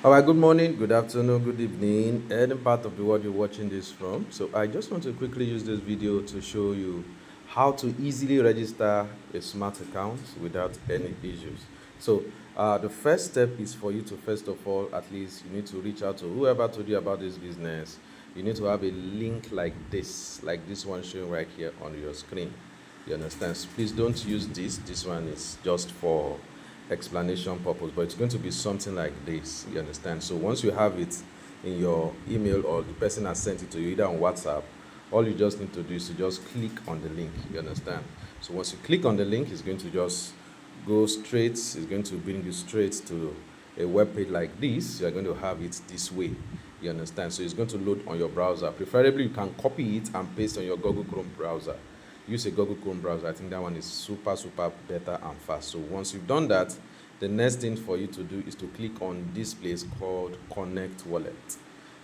All right, good morning, good afternoon, good evening, any part of the world you're watching this from. So I just want to quickly use this video to show you how to easily register a smart account without any issues. So the first step is for you to, first of all, at least you need to reach out to whoever told you about this business. You need to have a link like this one showing right here on your screen. You understand? So please don't use this. This one is just for explanation purpose, but it's going to be something like this. You understand? So once you have it in your email or the person has sent it to you either on WhatsApp, all you just need to do is to just click on the link. You understand? So once you click on the link, it's going to just go straight, it's going to bring you straight to a web page like this. You're going to have it this way. You understand? So it's going to load on your browser. Preferably you can copy it and paste on your Google Chrome browser. Use a Google Chrome browser. I think that one is super better and fast. So once you've done that, the next thing for you to do is to click on this place called Connect Wallet.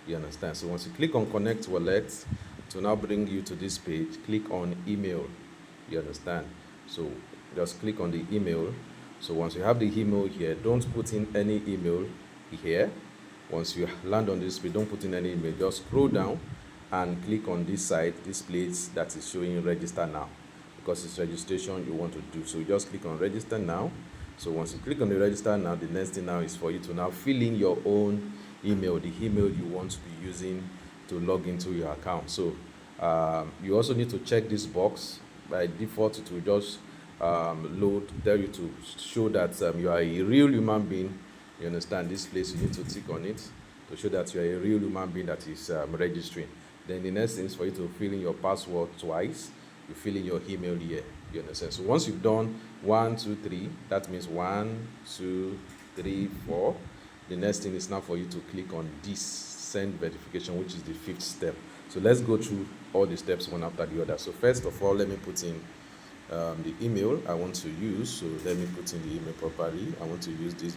You understand? So once you click on Connect Wallet, it will now bring you to this page. Click on email. You understand? So just click on the email. So once you have the email here, don't put in any email here. Once you land on this page, don't put in any email. Just scroll down and click on this side, this place that is showing register now, because it's registration you want to do. So just click on register now. So once you click on the register now, the next thing now is for you to now fill in your own email, the email you want to be using to log into your account. So you also need to check this box. By default, it will just load, tell you to show that you are a real human being. You understand? This place, you need to tick on it to show that you are a real human being that is registering. Then the next thing is for you to fill in your password twice. You fill in your email here. You understand? So once you've done 1, 2, 3, that means 1, 2, 3, 4. The next thing is now for you to click on this send verification, which is the fifth step. So let's go through all the steps one after the other. So first of all, let me put in the email I want to use. So let me put in the email properly. I want to use this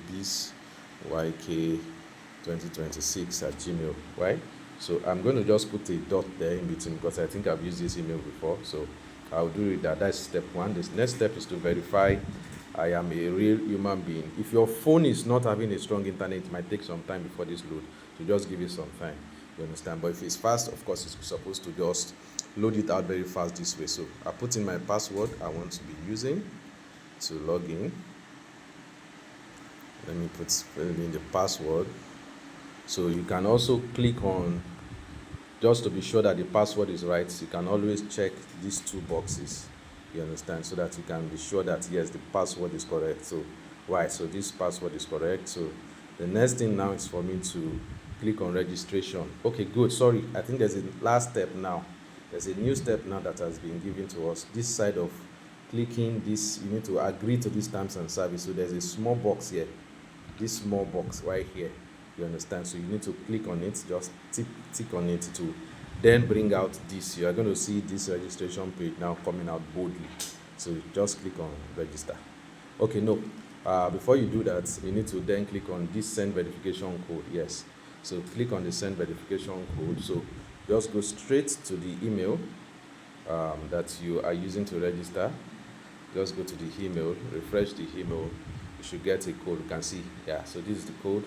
byk2026 at Gmail, right? So I'm going to just put a dot there in between because I think I've used this email before. So I'll do it that. That's step one. This next step is to verify I am a real human being. If your phone is not having a strong internet, it might take some time before this load. So just give it some time. You understand? But if it's fast, of course, it's supposed to just load it out very fast this way. So I put in my password I want to be using to log in. Let me fill in the password. So you can also click on, just to be sure that the password is right, you can always check these two boxes. You understand? So that you can be sure that yes, the password is correct. So right, so this password is correct. So the next thing now is for me to click on registration. Okay, good. Sorry, I think there's a last step now. There's a new step now that has been given to us. This side of clicking this, you need to agree to these terms and service. So there's a small box here, this small box right here. You understand? So you need to click on it, just tick on it to then bring out this. You are going to see this registration page now coming out boldly. So just click on register. Okay, no, before you do that, you need to then click on this send verification code. Yes, so click on the send verification code. So just go straight to the email that you are using to register. Just go to the email, refresh the email. You should get a code. You can see, yeah, so this is the code.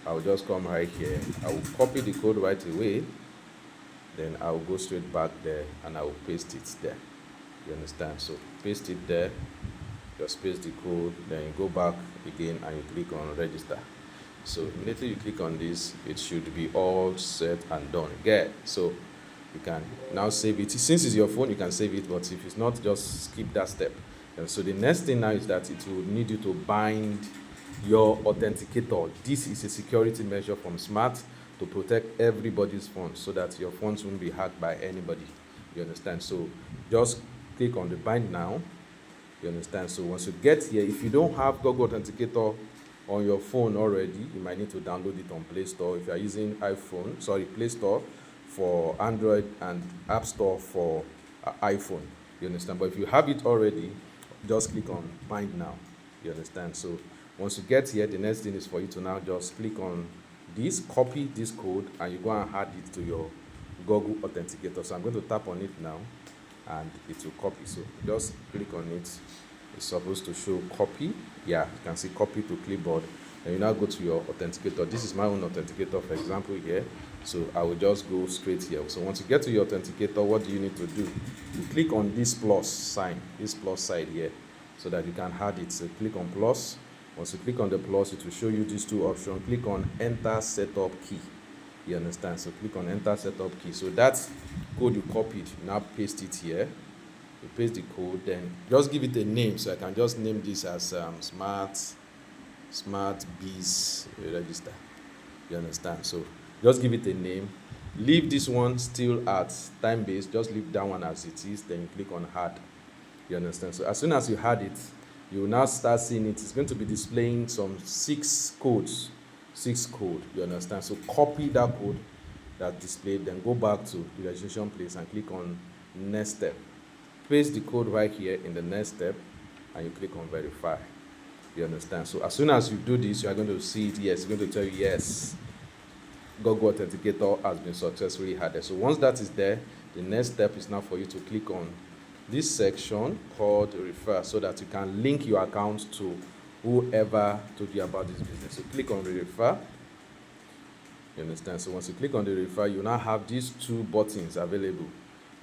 I will just come right here. I will copy the code right away. Then I will go straight back there and I will paste it there. You understand? So paste it there, just paste the code, then you go back again and you click on register. So immediately you click on this, it should be all set and done. So you can now save it. Since it's your phone, you can save it, but if it's not, just skip that step. And so the next thing now is that it will need you to bind your authenticator. This is a security measure from Smart to protect everybody's phones so that your phones won't be hacked by anybody. You understand? So just click on the bind now. You understand? So once you get here, if you don't have Google Authenticator on your phone already, you might need to download it on Play Store. If you are using Play Store for Android and App Store for iPhone. You understand? But if you have it already, just click on bind now. You understand? So once you get here, the next thing is for you to now just click on this, copy this code, and you go and add it to your Google Authenticator. So I'm going to tap on it now, and it will copy. So just click on it. It's supposed to show copy. Yeah, you can see copy to clipboard. and you now go to your authenticator. This is my own authenticator, for example, here. So I will just go straight here. So once you get to your authenticator, what do you need to do? You click on this plus sign, this plus side here, so that you can add it. So click on plus. Once you click on the plus, it will show you these two options. Click on enter setup key. You understand? So click on enter setup key. So that code you copied, you now paste it here. You paste the code, then just give it a name. So I can just name this as Smart Biz register. You understand? So just give it a name. Leave this one still at time base. Just leave that one as it is. Then you click on add. You understand? So as soon as you add it, you will now start seeing it. It's going to be displaying some 6 codes. 6 code. You understand? So copy that code that displayed. Then go back to the registration place and click on next step. Paste the code right here in the next step, and you click on verify. You understand? So as soon as you do this, you are going to see it. Yes, it's going to tell you yes, Google Authenticator has been successfully added. So once that is there, the next step is now for you to click on this section called refer, so that you can link your account to whoever told you about this business. So click on refer. You understand? So once you click on the refer, you now have these 2 buttons available,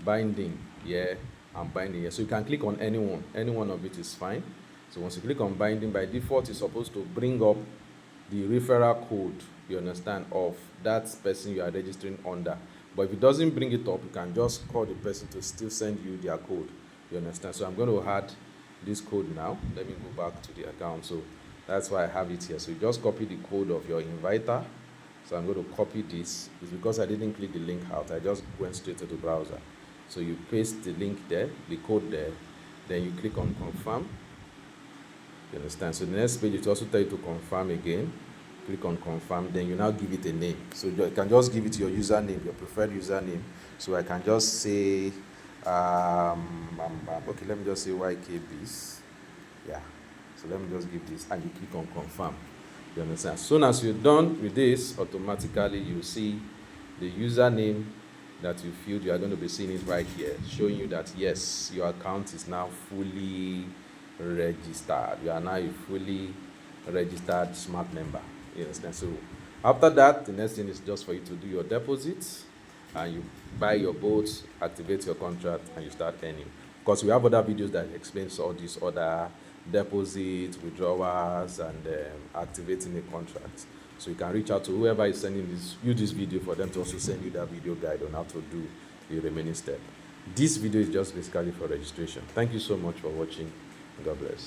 binding here and binding here. So you can click on any one of it is fine. So once you click on binding, by default it's supposed to bring up the referral code, you understand, of that person you are registering under. But if it doesn't bring it up, you can just call the person to still send you their code. You understand? So I'm going to add this code now. Let me go back to the account. So that's why I have it here. So you just copy the code of your inviter. So I'm going to copy this. It's because I didn't click the link out. I just went straight to the browser. So you paste the link there, the code there. Then you click on confirm. You understand? So the next page, it also tell you to confirm again. Click on confirm. Then you now give it a name. So you can just give it your username, your preferred username. So I can just say, okay, let me just say YKBs. Yeah. So let me just give this, and you click on confirm. You understand? As soon as you're done with this, automatically you see the username that you filled. You are going to be seeing it right here, showing you that yes, your account is now fully registered. You are now a fully registered smart member. You understand? So after that, the next thing is just for you to do your deposits, and you buy your boats, activate your contract, and you start earning. Because we have other videos that explains all these other deposits, withdrawals, and activating a contract. So you can reach out to whoever is sending you this video, for them to also send you that video guide on how to do the remaining step. This video is just basically for registration. Thank you so much for watching. God bless.